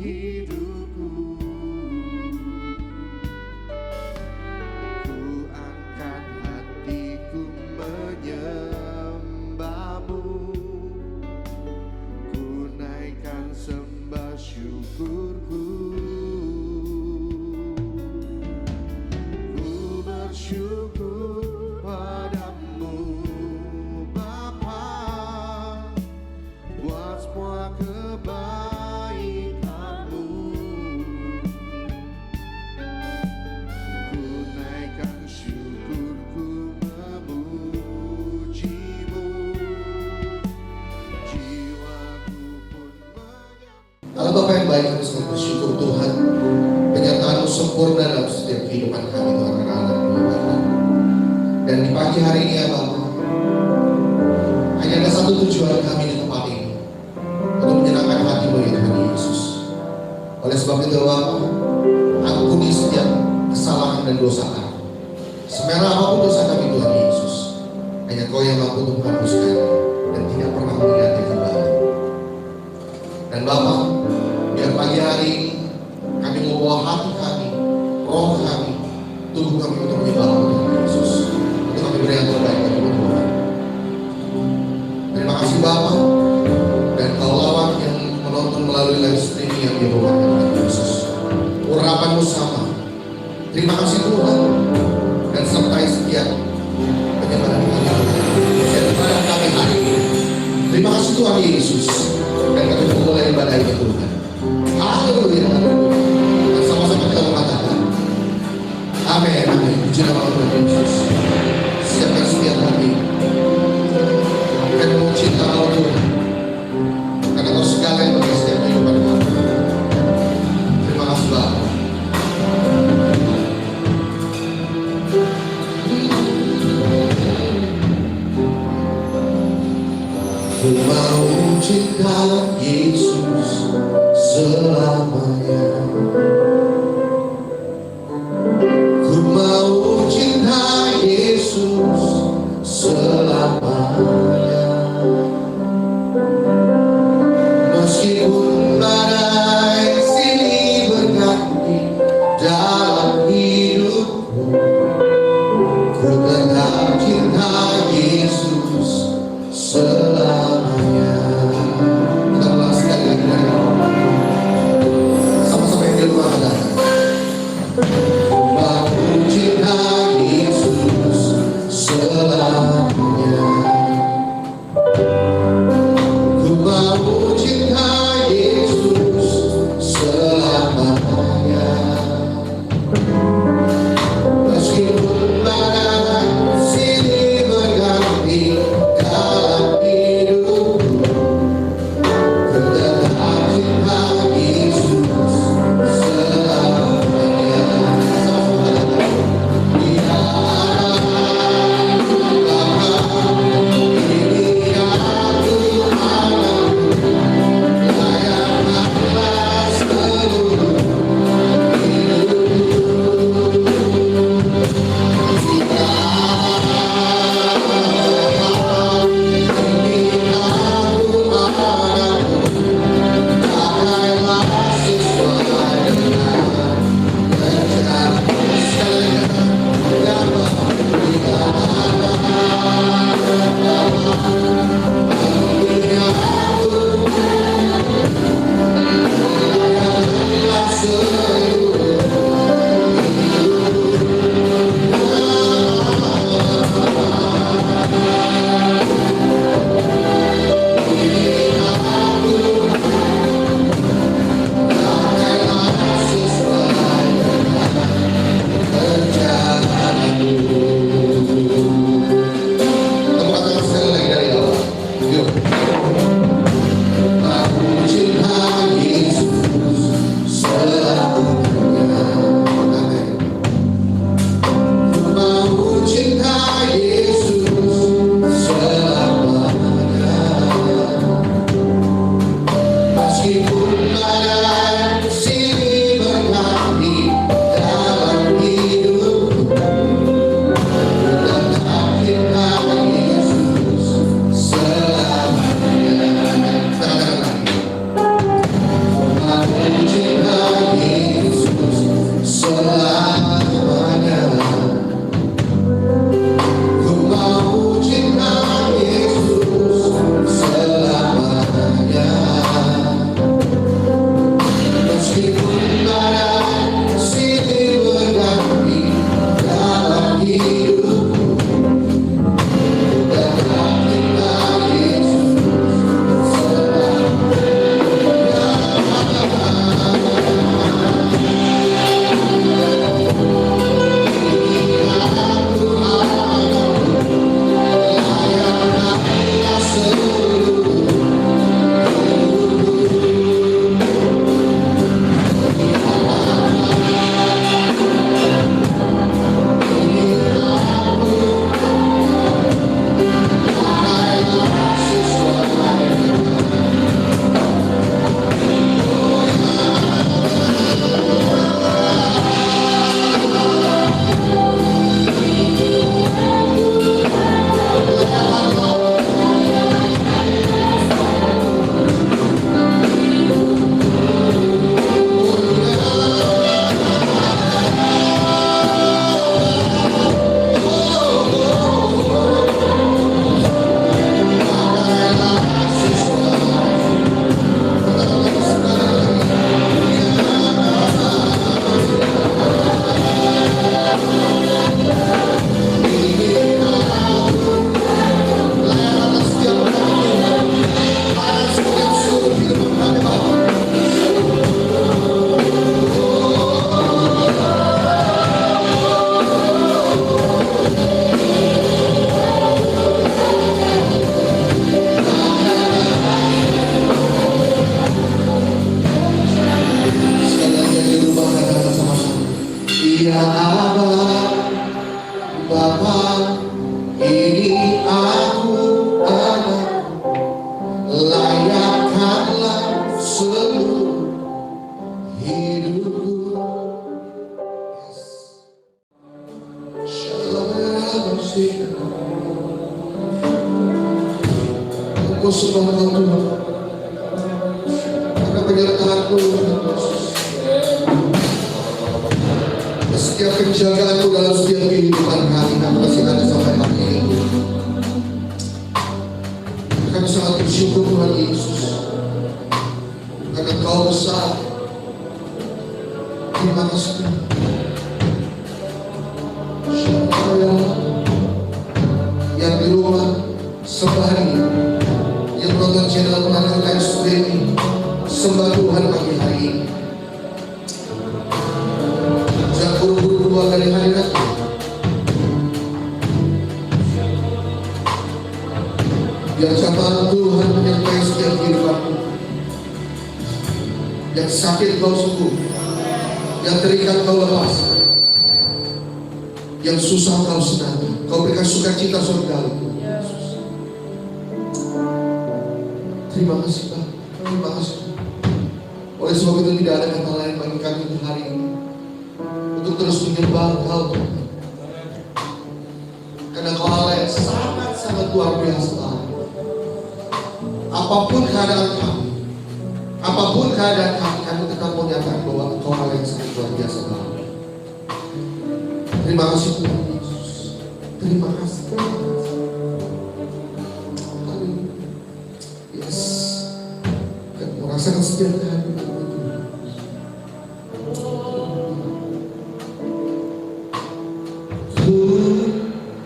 hidupku. Ku angkat hatiku menyembahmu, ku naikkan sembah syukurku. Ku bersyukur padamu Bapa, buat semua kebaikanmu. Ku naikkan syukurku memujimu, jiwaku pun menyembah. Allah Bapa yang baik, kami sangat bersyukur Tuhan, penyertaan-Mu sempurna dalam setiap kehidupan kami Tuhan, anak-anak Bapa. Dan di pagi hari ini ya Bapa, hanya ada satu tujuan kami di tempat ini, untuk menyenangkan hati-Mu ya Tuhan Yesus. Oleh sebab itu Bapa, ampuni setiap kesalahan dan dosa kami. Semerah apapun dosa kami Tuhan Yesus, hanya Kau yang mampu untuk menghapuskan dan tidak pernah mengingatnya kembali. Dan Bapa, biar pagi hari ini kami membawa hati kami, roh kami, tubuh kami untuk menyembah Tuhan Yesus, untuk kami beri yang terbaik bagi Tuhan. Terima kasih Bapa, dan kawan-kawan yang menonton melalui live streaming yang dibawakan Tuhan Yesus. Urapan-Mu sama. Terima kasih Tuhan, dan sertai setiap penyebaran kami hari ini. Terima kasih Tuhan Yesus, dan kami memulai ibadah ini Tuhan. Haleluya, haleluya. Dan sama-sama kita mengatakan amin, amin. Puji nama Tuhan Yesus. Siapkan setiap hati dan mencinta Allah Tuhan, karena Kau segala yang bagi setiap kehidupan kami. Terima kasih Bapa. Ku mau cinta Yesus selamanya. Ku mau cinta Yesus selamanya. Meskipun badai silih berganti dalam hidupku, ku tetap cinta Yesus selamanya. Kita ulang sekali lagi dari awal. Sama-sama yang di rumah katakan, aku cinta Yesus selamanya. Ku mau cinta Yesus selamanya. Meskipun badai silih berganti dalam hidupku, ku tetap cinta Yesus selamanya. Sama-sama katakan, Dia Bapa, ini aku anakku, layakkanlah seluruh hidupku. Jika ini aku anakku, pakailah sesuai dengan rencana saya. Ya Bapa, Dia ini aku, layakkanlah seluruh selamanya. layakkanlah seluruh hidupku. Shalom, aku sembah Kau Tuhan, karena penyertaanmu Yesus. Setiap penjagaanmu dalam setiap kehidupan kami masih ada sampai hari ini. Kami sangat bersyukur Tuhan Yesus, karena Kau besar. Terima kasih Tuhan. Yang di rumah sembari, yang nonton channel Menanam Live Streaming, sembah Tuhan pagi hari ini. Jangan buru-buru keluar dari hadirat Tuhan. Biar ciptaan Tuhan menyertai setiap kehidupanmu. Yang sakit Kau sembuh, yang terikat Kau lepas, yang susah Kau senangi. Kau berikan sukacita surgawi. Terima kasih Pak, terima kasih. Oleh sebab itu tidak ada kata lain bagi kami untuk hari ini, untuk terus menyembah Kau Tuhan. Karena Kau Allah yang sangat-sangat luar biasa. Apapun keadaan kami, kami tetap menyatakan bahwa Kau Allah yang sangat luar biasa. Terima kasih Tuhan Yesus. Terima kasih. Yes. Dan merasakan setiap kehadiran Tuhan. Ku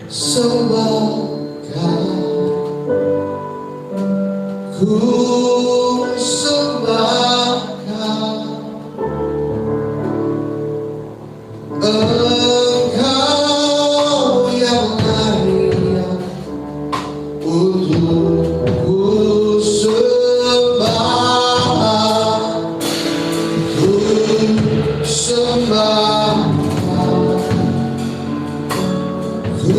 sembah Kau, ku sembah Kau, Engkau yang layak untuk ku sembah, ku sembah Kau, ku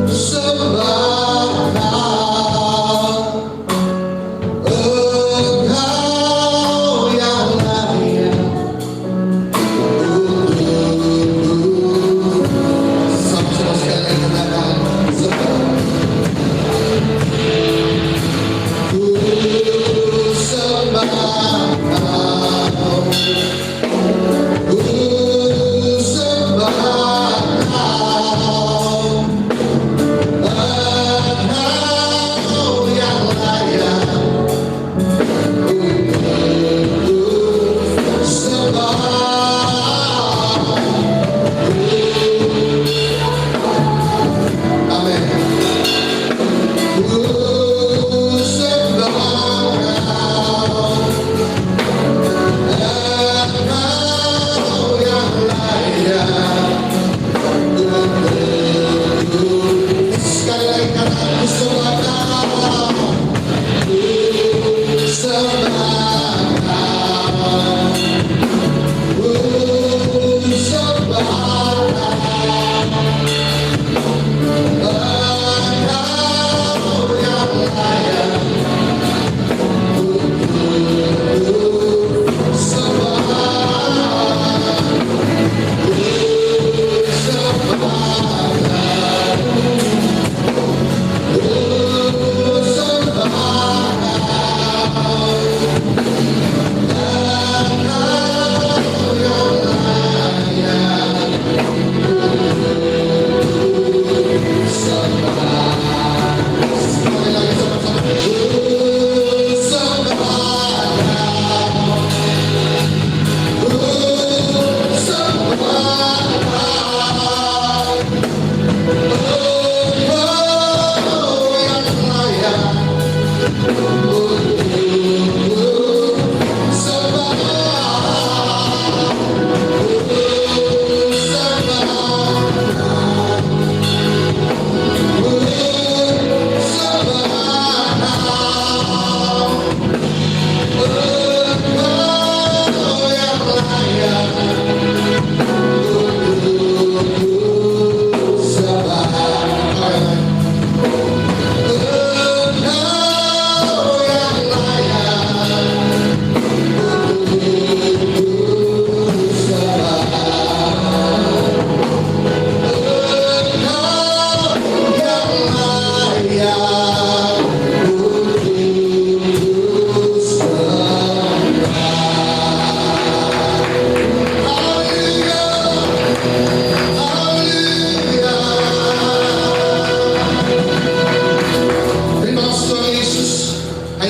sembah Kau, Engkau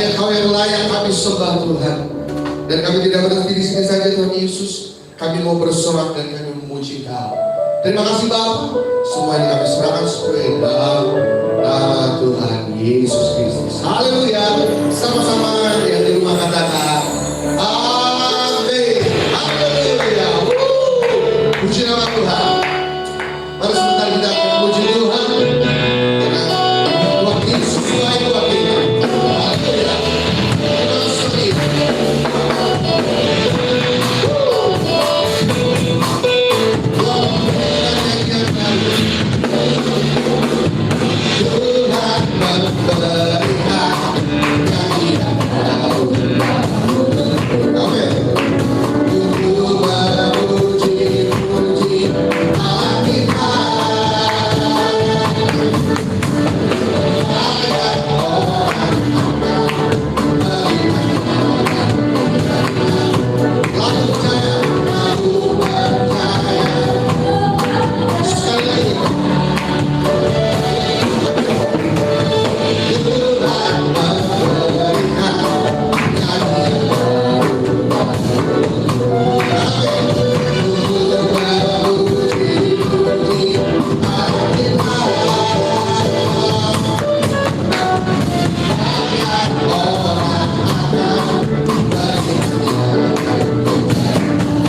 Hanya Kau yang layak kami sembah Tuhan. Dan kami tidak berhenti di sini saja Tuhan Yesus. Kami mau bersorak dan kami memuji Kau. Terima kasih Bapa. Semua ini kami serahkan sesuai dalam nama Tuhan Yesus Kristus. Haleluya. Sama-sama yang di rumah katakan amin. Haleluya. Puji nama Tuhan. Mari sebentar kita akan memuji Tuhan. Karena waktu sesuai waktu ini. Haleluya. Tuhan memberikan yang tidak tahu. Amin. Untuk memuji-muji Allah kita. Lalu percaya, sekali lagi. Tuhan memberikan yang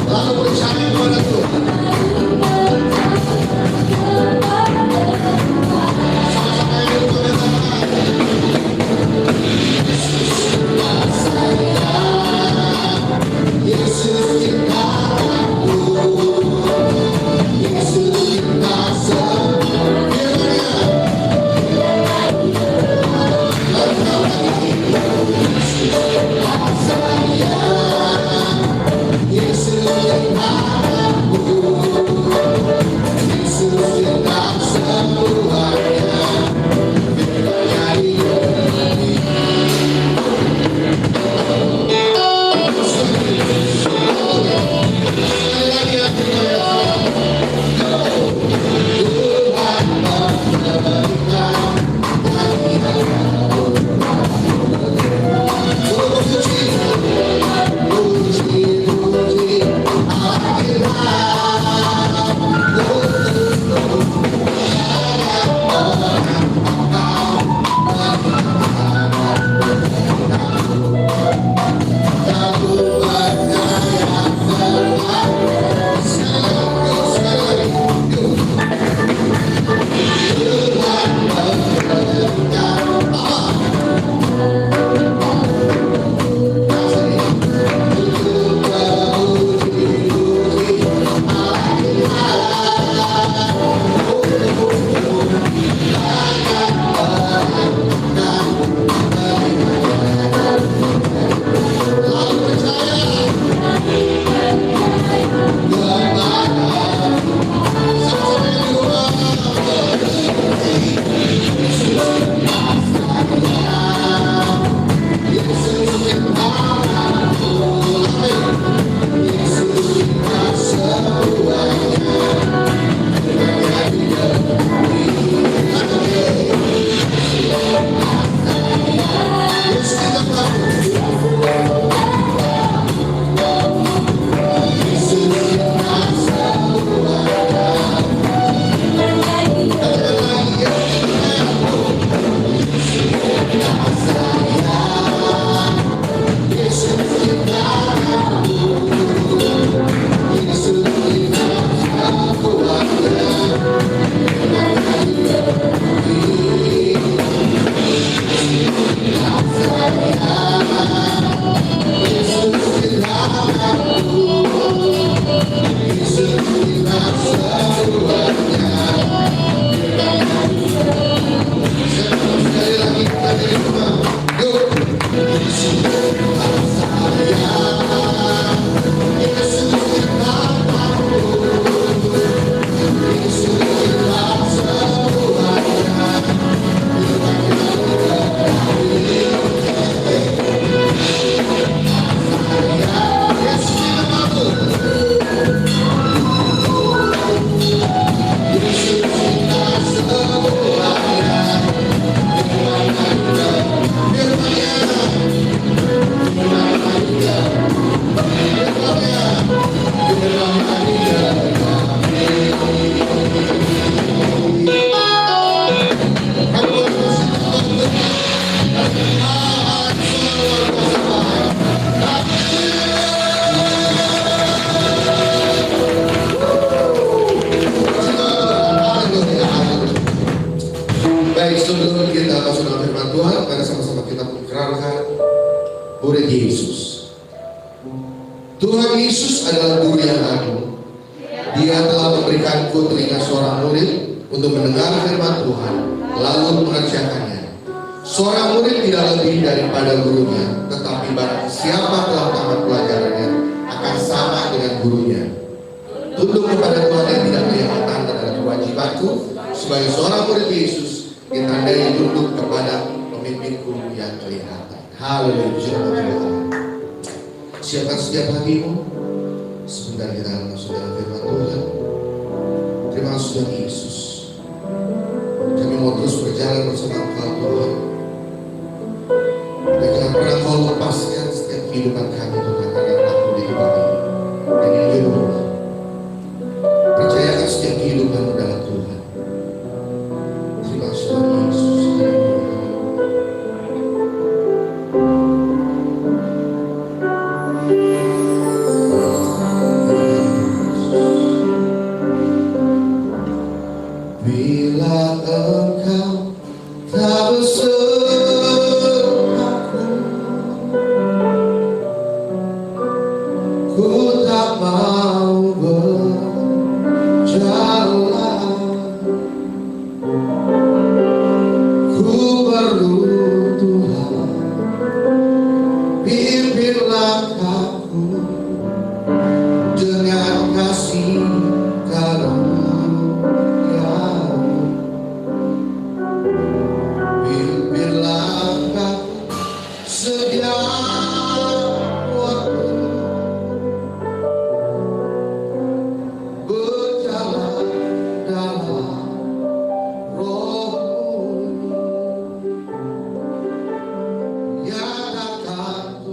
lalu percaya kepada Tuhan. Sama-sama yang di rumah katakan, Yesus cintaku, Yesus cinta semuanya. Yesus cintaku, Yesus cinta semuanya. Menyanyi Hallelujah. murid Yesus. Tuhan Yesus adalah guru yang agung. Dia telah memberikanku telinga seorang murid untuk mendengar firman Tuhan, lalu mengerjakannya. Seorang murid tidak lebih daripada gurunya, tetapi barang siapa telah tamat pelajarannya akan sama dengan gurunya. Tunduk kepada Tuhan yang tidak kelihatan adalah kewajibanku sebagai seorang murid Yesus, ditandai tunduk kepada pemimpinku yang kelihatan. Haleluya. Siapkan setiap hatimu. Sebentar kita akan masuk dalam firman Tuhan. Terima kasih Tuhan Yesus. Kami mau terus berjalan bersama Engkau Tuhan. Dan jangan pernah Kau lepaskan setiap kehidupan kami Tuhan akan laku di hidup ini. Dan yang kedua, percayakan setiap kehidupanmu dalam Tuhan. Terima kasih Tuhan Yesus. Bila Engkau tak bersamaku, ku tak mau berjalan. Ku perlu Tuhan, pimpin langkahku dengan kasih karunia. Pimpin langkahku setiap waktu, berjalan dalam Roh-Mu. Nyatakan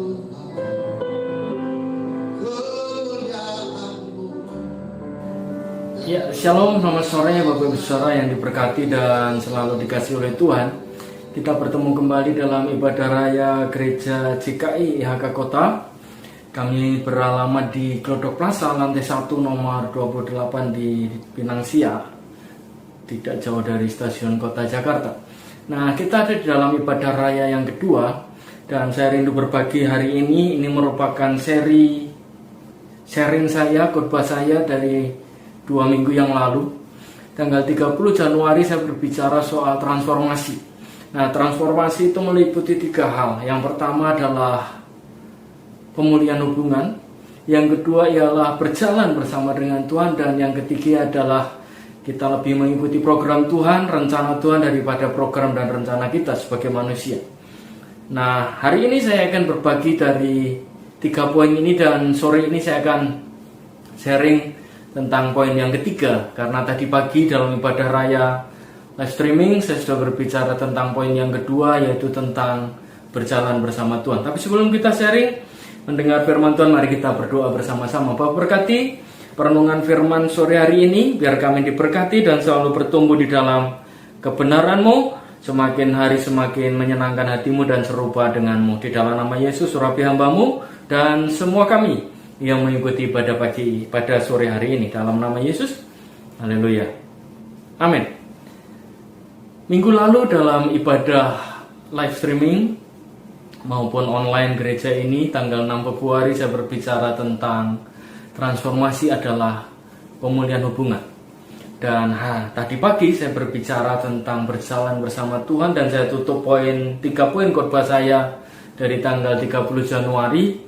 Tuhan kemuliaan-Mu. Ya, shalom, selamat sore Bapak Ibu Saudara yang diberkati dan selalu dikasih oleh Tuhan. Kita bertemu kembali dalam ibadah raya Gereja GKI IHK Kota. Kami beralamat di Glodok Plaza, lantai 1 nomor 28 di Pinang Siak, tidak jauh dari stasiun Kota Jakarta. Nah, kita ada di dalam ibadah raya yang kedua, dan saya rindu berbagi hari ini. Ini merupakan sharing saya, khotbah saya dari 2 minggu yang lalu. Tanggal 30 Januari saya berbicara soal transformasi. Nah, transformasi itu meliputi 3 hal. Yang pertama adalah pemulihan hubungan, yang kedua ialah berjalan bersama dengan Tuhan, dan yang ketiga adalah kita lebih mengikuti program Tuhan, rencana Tuhan daripada program dan rencana kita sebagai manusia. Nah, hari ini saya akan berbagi dari 3 poin ini, dan sore ini saya akan sharing tentang poin yang ketiga. Karena tadi pagi dalam ibadah raya live streaming saya sudah berbicara tentang poin yang kedua, yaitu tentang berjalan bersama Tuhan. Tapi sebelum kita sharing mendengar firman Tuhan, mari kita berdoa bersama-sama. Bapa, berkati perenungan firman sore hari ini, biar kami diberkati dan selalu bertumbuh di dalam kebenaran-Mu, semakin hari semakin menyenangkan hati-Mu dan serupa dengan-Mu. Di dalam nama Yesus, surapi hamba-Mu dan semua kami yang mengikuti ibadah pagi pada sore hari ini, dalam nama Yesus, haleluya, amin. Minggu lalu dalam ibadah live streaming maupun online gereja ini, tanggal 6 Februari saya berbicara tentang transformasi adalah pemulihan hubungan. Dan tadi pagi saya berbicara tentang berjalan bersama Tuhan, dan saya tutup 3 poin khotbah saya dari tanggal 30 Januari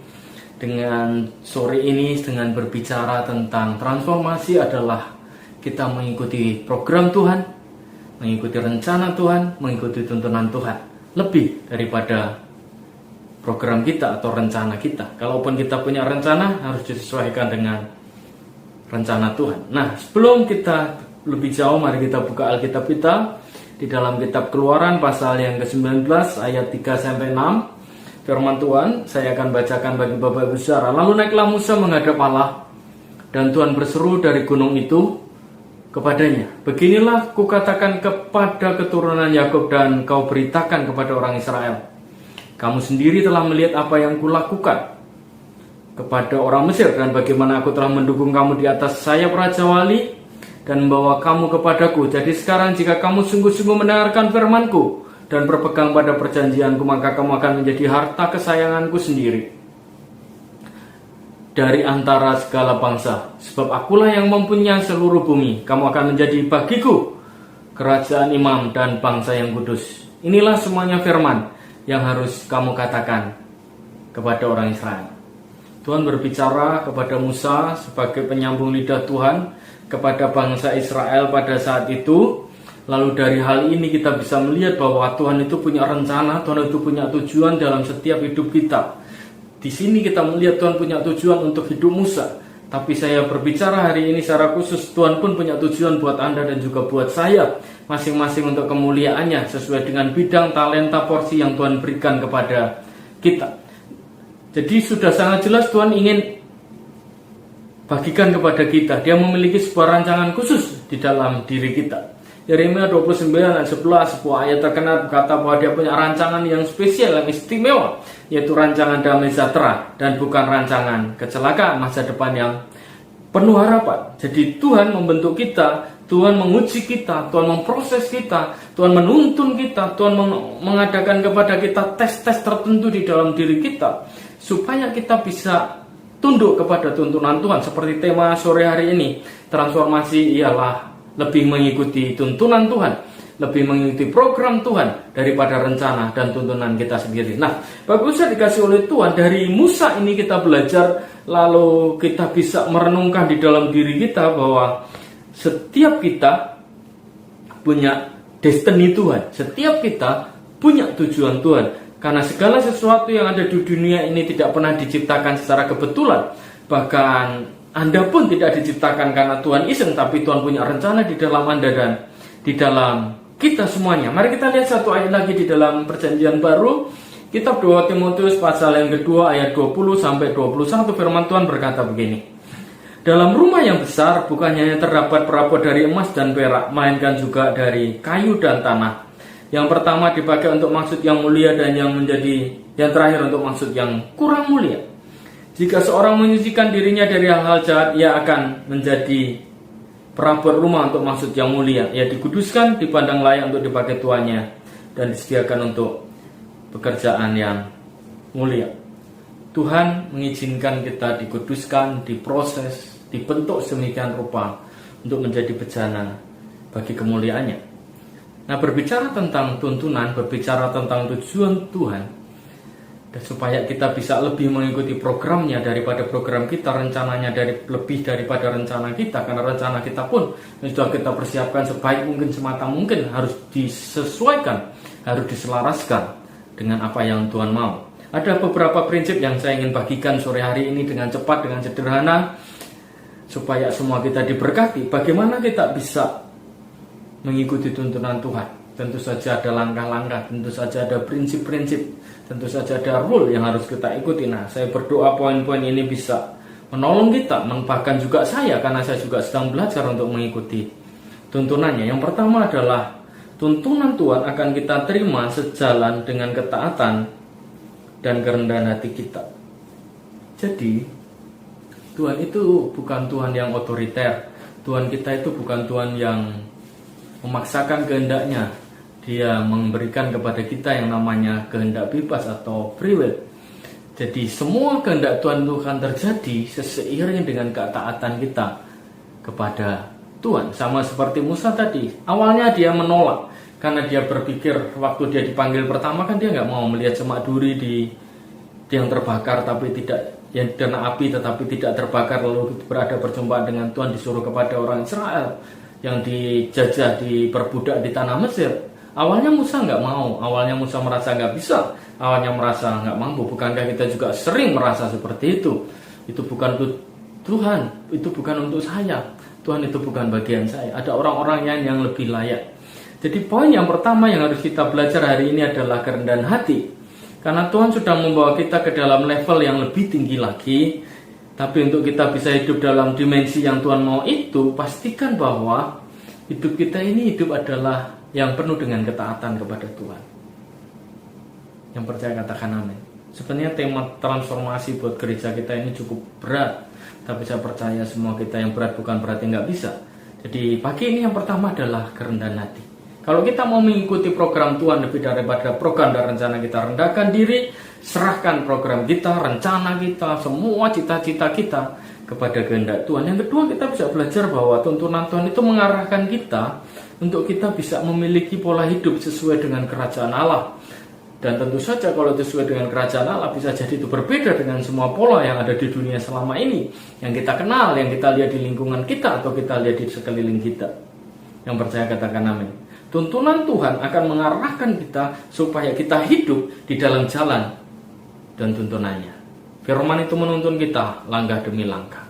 dengan sore ini dengan berbicara tentang transformasi adalah kita mengikuti program Tuhan, mengikuti rencana Tuhan, mengikuti tuntunan Tuhan, lebih daripada program kita atau rencana kita. Kalaupun kita punya rencana, harus disesuaikan dengan rencana Tuhan. Nah, sebelum kita lebih jauh, mari kita buka Alkitab kita di dalam kitab Keluaran pasal yang ke-19 ayat 3-6. Firman Tuhan saya akan bacakan bagi Bapak Ibu Saudara. Lalu naiklah Musa menghadap Allah, dan Tuhan berseru dari gunung itu kepadanya, beginilah kukatakan kepada keturunan Yakub dan kau beritakan kepada orang Israel, kamu sendiri telah melihat apa yang kulakukan kepada orang Mesir, dan bagaimana aku telah mendukung kamu di atas sayap Raja Wali dan membawa kamu kepadaku. Jadi sekarang jika kamu sungguh-sungguh mendengarkan firman-Ku dan berpegang pada perjanjianku, maka kamu akan menjadi harta kesayanganku sendiri dari antara segala bangsa. Sebab akulah yang mempunyai seluruh bumi. Kamu akan menjadi bagiku kerajaan imam dan bangsa yang kudus. Inilah semuanya firman yang harus kamu katakan kepada orang Israel. Tuhan berbicara kepada Musa sebagai penyambung lidah Tuhan kepada bangsa Israel pada saat itu. Lalu dari hal ini kita bisa melihat bahwa Tuhan itu punya rencana, Tuhan itu punya tujuan dalam setiap hidup kita. Di sini kita melihat Tuhan punya tujuan untuk hidup Musa. Tapi saya berbicara hari ini secara khusus, Tuhan pun punya tujuan buat Anda dan juga buat saya, masing-masing untuk kemuliaannya sesuai dengan bidang talenta porsi yang Tuhan berikan kepada kita. Jadi sudah sangat jelas Tuhan ingin bagikan kepada kita. Dia memiliki sebuah rancangan khusus di dalam diri kita. Yeremia 29 ayat 11, sebuah ayat terkenal berkata bahwa dia punya rancangan yang spesial, yang istimewa, yaitu rancangan damai sejahtera dan bukan rancangan kecelakaan, masa depan yang penuh harapan. Jadi Tuhan membentuk kita, Tuhan menguji kita, Tuhan memproses kita, Tuhan menuntun kita, Tuhan mengadakan kepada kita tes-tes tertentu di dalam diri kita, supaya kita bisa tunduk kepada tuntunan Tuhan. Seperti tema sore hari ini, transformasi ialah lebih mengikuti tuntunan Tuhan, lebih mengikuti program Tuhan daripada rencana dan tuntunan kita sendiri. Nah, Bapak Ibu dikasih oleh Tuhan, dari Musa ini kita belajar, lalu kita bisa merenungkan di dalam diri kita bahwa setiap kita punya destiny Tuhan, setiap kita punya tujuan Tuhan. Karena segala sesuatu yang ada di dunia ini tidak pernah diciptakan secara kebetulan. Bahkan Anda pun tidak diciptakan karena Tuhan iseng, tapi Tuhan punya rencana di dalam Anda dan di dalam kita semuanya. Mari kita lihat satu ayat lagi di dalam Perjanjian Baru, kitab 2 Timotius pasal yang kedua ayat 20 sampai 21. Firman Tuhan berkata begini: dalam rumah yang besar bukan hanya terdapat perabot dari emas dan perak, melainkan juga dari kayu dan tanah. Yang pertama dipakai untuk maksud yang mulia, dan yang terakhir untuk maksud yang kurang mulia. Jika seorang menyucikan dirinya dari hal-hal jahat, ia akan menjadi perabot rumah untuk maksud yang mulia. Ia dikuduskan, dipandang layak untuk dipakai tuannya, dan disediakan untuk pekerjaan yang mulia. Tuhan mengizinkan kita dikuduskan, diproses, dibentuk sedemikian rupa untuk menjadi bejana bagi kemuliaannya. Nah, berbicara tentang tuntunan, berbicara tentang tujuan Tuhan, dan supaya kita bisa lebih mengikuti programnya daripada program kita, rencananya lebih daripada rencana kita, karena rencana kita pun yang sudah kita persiapkan sebaik mungkin, semata mungkin harus disesuaikan, harus diselaraskan dengan apa yang Tuhan mau. Ada beberapa prinsip yang saya ingin bagikan sore hari ini dengan cepat, dengan sederhana, supaya semua kita diberkati. Bagaimana kita bisa mengikuti tuntunan Tuhan? Tentu saja ada langkah-langkah, tentu saja ada prinsip-prinsip, tentu saja ada rule yang harus kita ikuti. Nah, saya berdoa poin-poin ini bisa menolong kita, bahkan juga saya, karena saya juga sedang belajar untuk mengikuti tuntunannya. Yang pertama adalah tuntunan Tuhan akan kita terima sejalan dengan ketaatan dan kerendahan hati kita. Jadi, Tuhan itu bukan Tuhan yang otoriter. Tuhan kita itu bukan Tuhan yang memaksakan kehendaknya. Dia memberikan kepada kita yang namanya kehendak bebas atau free will. Jadi semua kehendak Tuhan itu akan terjadi seiring dengan ketaatan kita kepada Tuhan. Sama seperti Musa tadi, awalnya dia menolak karena dia berpikir waktu dia dipanggil pertama kan dia nggak mau melihat semak duri yang terbakar tapi tidak, yang kena api tetapi tidak terbakar, lalu berada perjumpaan dengan Tuhan, disuruh kepada orang Israel yang dijajah, diperbudak di tanah Mesir. Awalnya Musa nggak mau, awalnya Musa merasa nggak bisa, awalnya merasa nggak mampu. Bukankah kita juga sering merasa seperti itu? Itu bukan untuk Tuhan, itu bukan untuk saya. Tuhan itu bukan bagian saya. Ada orang-orang yang lebih layak. Jadi poin yang pertama yang harus kita belajar hari ini adalah kerendahan hati. Karena Tuhan sudah membawa kita ke dalam level yang lebih tinggi lagi. Tapi untuk kita bisa hidup dalam dimensi yang Tuhan mau itu, pastikan bahwa hidup kita ini hidup adalah yang penuh dengan ketaatan kepada Tuhan. Yang percaya katakan amin. Sebenarnya tema transformasi buat gereja kita ini cukup berat, tapi saya percaya semua kita yang berat bukan berarti nggak bisa. Jadi pagi ini yang pertama adalah kerendahan hati. Kalau kita mau mengikuti program Tuhan lebih daripada program dan rencana kita, rendahkan diri, serahkan program kita, rencana kita, semua cita-cita kita kepada kehendak Tuhan. Yang kedua, kita bisa belajar bahwa tuntunan Tuhan itu mengarahkan kita untuk kita bisa memiliki pola hidup sesuai dengan kerajaan Allah. Dan tentu saja kalau itu sesuai dengan kerajaan Allah, bisa jadi itu berbeda dengan semua pola yang ada di dunia selama ini, yang kita kenal, yang kita lihat di lingkungan kita atau kita lihat di sekeliling kita. Yang percaya katakan amin. Tuntunan Tuhan akan mengarahkan kita supaya kita hidup di dalam jalan dan tuntunannya. Firman itu menuntun kita langkah demi langkah,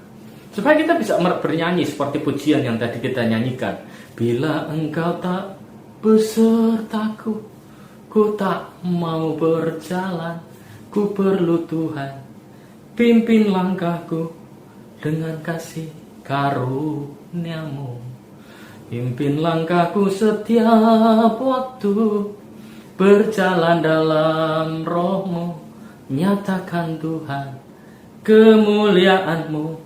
supaya kita bisa bernyanyi seperti pujian yang tadi kita nyanyikan. Bila engkau tak besertaku, ku tak mau berjalan, ku perlu Tuhan, pimpin langkahku dengan kasih karunia-Mu. Pimpin langkahku setiap waktu, berjalan dalam Roh-Mu, nyatakan Tuhan kemuliaan-Mu,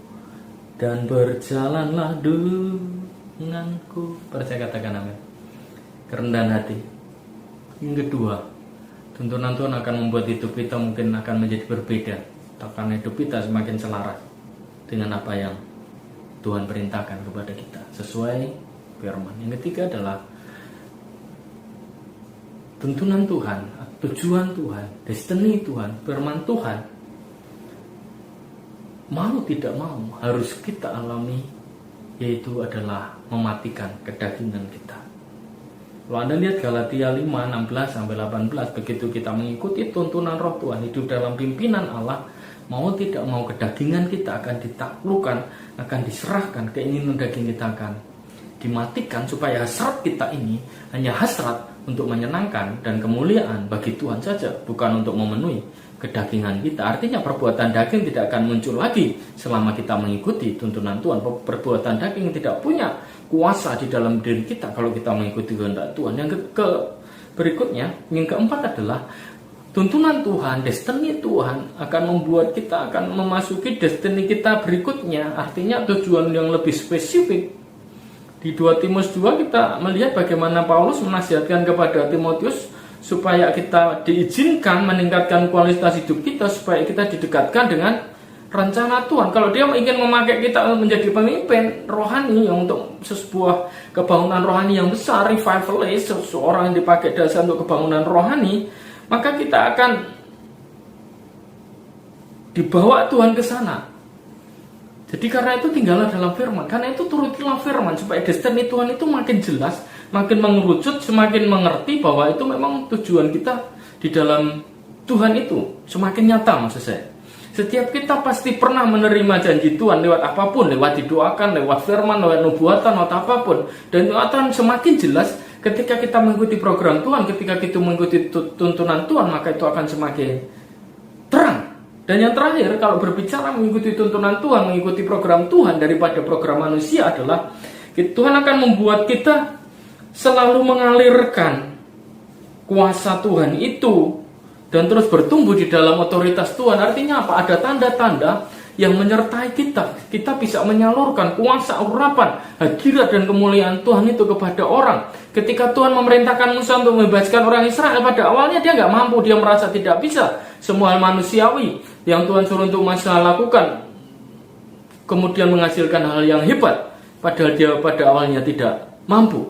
dan berjalanlah denganku. Percaya katakan amin. Kerendahan hati. Yang kedua, tuntunan Tuhan akan membuat hidup kita mungkin akan menjadi berbeda, karena hidup kita semakin selaras dengan apa yang Tuhan perintahkan kepada kita sesuai firman. Yang ketiga adalah tuntunan Tuhan, tujuan Tuhan, destiny Tuhan, firman Tuhan, mau tidak mau harus kita alami, yaitu adalah mematikan kedagingan kita. Kalau Anda lihat Galatia 5, 16-18, begitu kita mengikuti tuntunan Roh Tuhan, hidup dalam pimpinan Allah, mau tidak mau kedagingan kita akan ditaklukkan, akan diserahkan, keinginan daging kita akan dimatikan, supaya hasrat kita ini hanya hasrat untuk menyenangkan dan kemuliaan bagi Tuhan saja, bukan untuk memenuhi kedagingan kita. Artinya perbuatan daging tidak akan muncul lagi selama kita mengikuti tuntunan Tuhan. Perbuatan daging tidak punya kuasa di dalam diri kita kalau kita mengikuti kehendak Tuhan. Yang berikutnya, yang keempat adalah tuntunan Tuhan, destiny Tuhan akan membuat kita akan memasuki destiny kita berikutnya. Artinya tujuan yang lebih spesifik. Di 2 Timotius 2 kita melihat bagaimana Paulus menasihatkan kepada Timotius supaya kita diizinkan meningkatkan kualitas hidup kita, supaya kita didekatkan dengan rencana Tuhan. Kalau dia ingin memakai kita menjadi pemimpin rohani yang untuk sebuah kebangunan rohani yang besar, revivalist, seseorang yang dipakai dasar untuk kebangunan rohani, maka kita akan dibawa Tuhan ke sana. Jadi karena itu tinggallah dalam firman, karena itu turutilah firman, supaya destiny Tuhan itu makin jelas, makin mengerucut, semakin mengerti bahwa itu memang tujuan kita di dalam Tuhan itu semakin nyata. Maksud saya, setiap kita pasti pernah menerima janji Tuhan lewat apapun, lewat didoakan, lewat firman, lewat nubuatan, lewat apapun, dan itu akan semakin jelas ketika kita mengikuti program Tuhan, ketika kita mengikuti tuntunan Tuhan, maka itu akan semakin terang. Dan yang terakhir, kalau berbicara mengikuti tuntunan Tuhan, mengikuti program Tuhan daripada program manusia adalah Tuhan akan membuat kita selalu mengalirkan kuasa Tuhan itu dan terus bertumbuh di dalam otoritas Tuhan. Artinya apa? Ada tanda-tanda yang menyertai kita. Kita bisa menyalurkan kuasa urapan, hadirat dan kemuliaan Tuhan itu kepada orang. Ketika Tuhan memerintahkan Musa untuk membebaskan orang Israel, pada awalnya dia nggak mampu, dia merasa tidak bisa. Semua hal manusiawi yang Tuhan suruh untuk Musa lakukan kemudian menghasilkan hal yang hebat, padahal dia pada awalnya tidak mampu.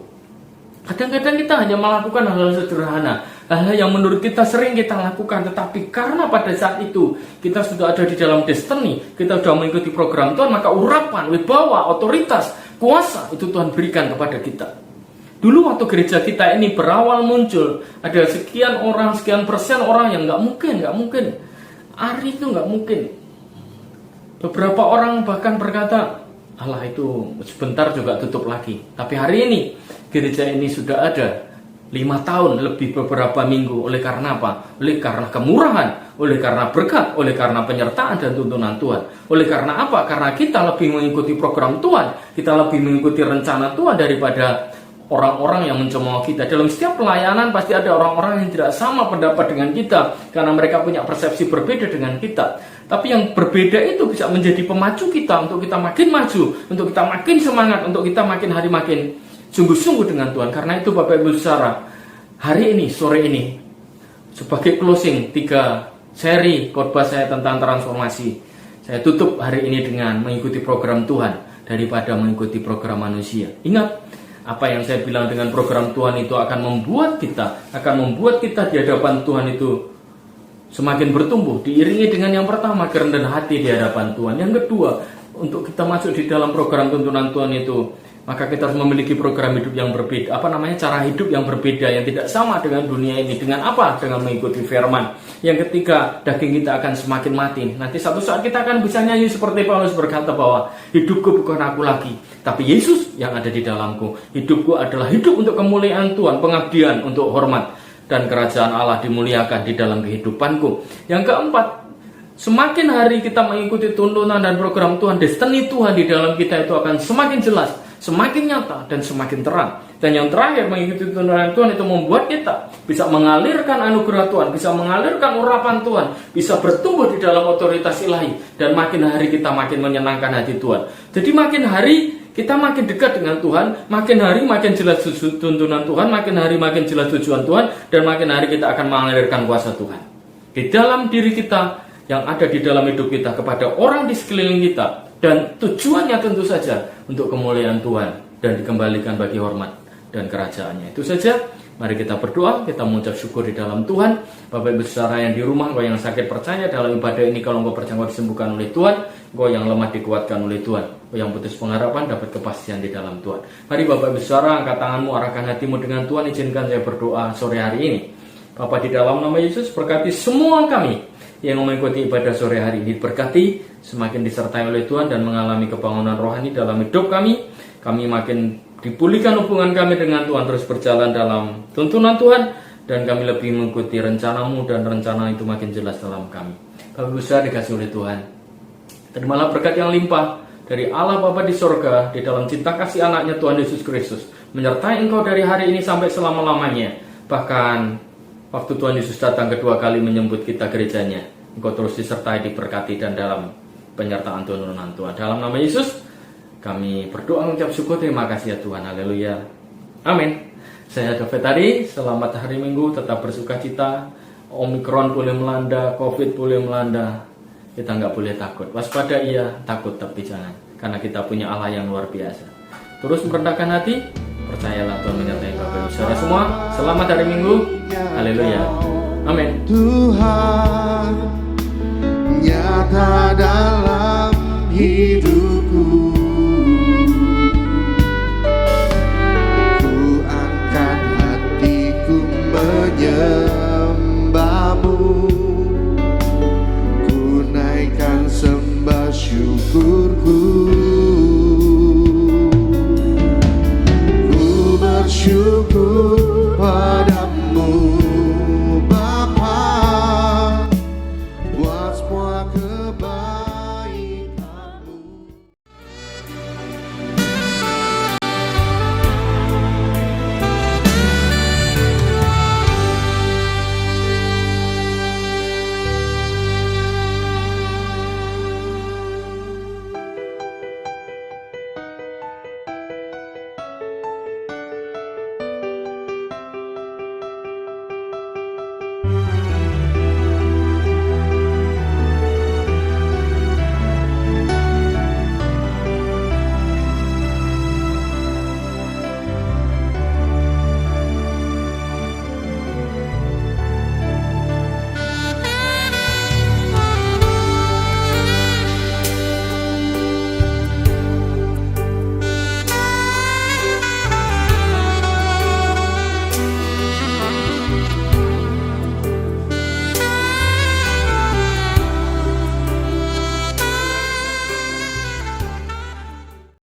Kadang-kadang kita hanya melakukan hal-hal sederhana, hal-hal yang menurut kita sering kita lakukan, tetapi karena pada saat itu kita sudah ada di dalam destiny, kita sudah mengikuti program Tuhan, maka urapan, wibawa, otoritas, kuasa itu Tuhan berikan kepada kita. Dulu waktu gereja kita ini berawal muncul, ada sekian orang, sekian persen orang yang nggak mungkin. Ari itu nggak mungkin. Beberapa orang bahkan berkata, Allah itu sebentar juga tutup lagi. Tapi hari ini gereja ini sudah ada 5 tahun lebih beberapa minggu. Oleh karena apa? Oleh karena kemurahan, oleh karena berkat, oleh karena penyertaan dan tuntunan Tuhan. Oleh karena apa? Karena kita lebih mengikuti program Tuhan, kita lebih mengikuti rencana Tuhan daripada orang-orang yang mencemooh kita. Dalam setiap pelayanan pasti ada orang-orang yang tidak sama pendapat dengan kita, karena mereka punya persepsi berbeda dengan kita. Tapi yang berbeda itu bisa menjadi pemacu kita untuk kita makin maju, untuk kita makin semangat, untuk kita makin hari makin sungguh-sungguh dengan Tuhan. Karena itu Bapak Ibu saudara, hari ini, sore ini, sebagai closing 3 seri khotbah saya tentang transformasi, saya tutup hari ini dengan mengikuti program Tuhan daripada mengikuti program manusia. Ingat, apa yang saya bilang dengan program Tuhan itu akan membuat kita di hadapan Tuhan itu semakin bertumbuh, diiringi dengan yang pertama, kerendahan hati di hadapan Tuhan. Yang kedua, untuk kita masuk di dalam program tuntunan Tuhan itu, maka kita harus memiliki program hidup yang berbeda, cara hidup yang berbeda, yang tidak sama dengan dunia ini. Dengan apa? Dengan mengikuti firman. Yang ketiga, daging kita akan semakin mati. Nanti satu saat kita akan bisa nyanyi seperti Paulus berkata bahwa hidupku bukan aku lagi, tapi Yesus yang ada di dalamku. Hidupku adalah hidup untuk kemuliaan Tuhan, pengabdian untuk hormat, dan kerajaan Allah dimuliakan di dalam kehidupanku. Yang keempat, semakin hari kita mengikuti tuntunan dan program Tuhan, destiny Tuhan di dalam kita itu akan semakin jelas, semakin nyata, dan semakin terang. Dan yang terakhir, mengikuti tuntunan Tuhan itu membuat kita bisa mengalirkan anugerah Tuhan, bisa mengalirkan urapan Tuhan, bisa bertumbuh di dalam otoritas ilahi, dan makin hari kita makin menyenangkan hati Tuhan. Jadi makin hari kita makin dekat dengan Tuhan, makin hari makin jelas tuntunan Tuhan, makin hari makin jelas tujuan Tuhan, dan makin hari kita akan mengalirkan kuasa Tuhan di dalam diri kita, yang ada di dalam hidup kita, kepada orang di sekeliling kita. Dan tujuannya tentu saja untuk kemuliaan Tuhan dan dikembalikan bagi hormat dan kerajaannya. Itu saja. Mari kita berdoa, kita mengucap syukur di dalam Tuhan. Bapak Ibu saudara yang di rumah, engkau yang sakit percaya dalam ibadah ini, kalau engkau percaya engkau disembuhkan oleh Tuhan, engkau yang lemah dikuatkan oleh Tuhan, engkau yang putus pengharapan dapat kepastian di dalam Tuhan. Mari Bapak Ibu saudara, angkat tanganmu, arahkan hatimu dengan Tuhan. Izinkan saya berdoa sore hari ini. Bapa, di dalam nama Yesus, berkati semua kami yang mengikuti ibadah sore hari ini. Berkati, semakin disertai oleh Tuhan dan mengalami kebangunan rohani dalam hidup kami. Kami makin dipulihkan hubungan kami dengan Tuhan, terus berjalan dalam tuntunan Tuhan, dan kami lebih mengikuti rencanamu, dan rencana itu makin jelas dalam kami. Bapak Ibu saudara dikasih oleh Tuhan, terimalah berkat yang limpah dari Allah Bapa di sorga, di dalam cinta kasih anaknya Tuhan Yesus Kristus, menyertai engkau dari hari ini sampai selama-lamanya. Bahkan waktu Tuhan Yesus datang kedua kali menyambut kita gerejanya, engkau terus disertai, diberkati, dan dalam penyertaan tuntunan Tuhan. Dalam nama Yesus kami berdoa mengucap syukur, terima kasih ya Tuhan, haleluya, amin. Saya David tadi, selamat hari Minggu, tetap bersuka cita. Omikron boleh melanda, Covid boleh melanda, kita nggak boleh takut. Waspada iya, takut tapi jangan, karena kita punya Allah yang luar biasa. Terus merendahkan hati, percayalah Tuhan menyertai Bapak Ibu saudara semua. Selamat hari Minggu, haleluya, amin. Tuhan nyata dalam hidup